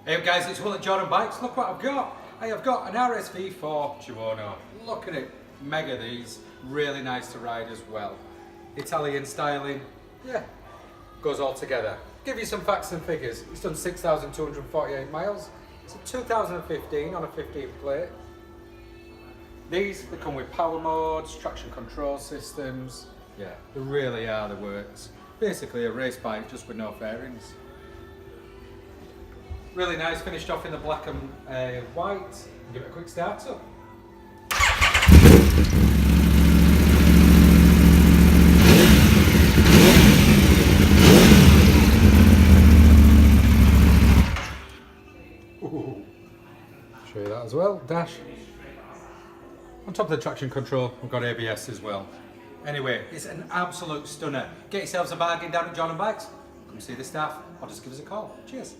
Hey guys, it's Will at Jordanbikes. Look what I've got. I have got an RS4 Tuono. Look at it. Mega these. Really nice to ride as well. Italian styling. Yeah. Goes all together. Give you some facts and figures. It's done 6,248 miles. It's a 2015 on a 15 plate. These, they come with power modes, traction control systems. Yeah, they really are the works. Basically a race bike just with no fairings. Really nice, finished off in the black and white. Give it a quick start up. Ooh. Show you that as well, dash. On top of the traction control, we've got ABS as well. Anyway, it's an absolute stunner. Get yourselves a bargain down at Jordanbikes. Come see the staff or just give us a call. Cheers.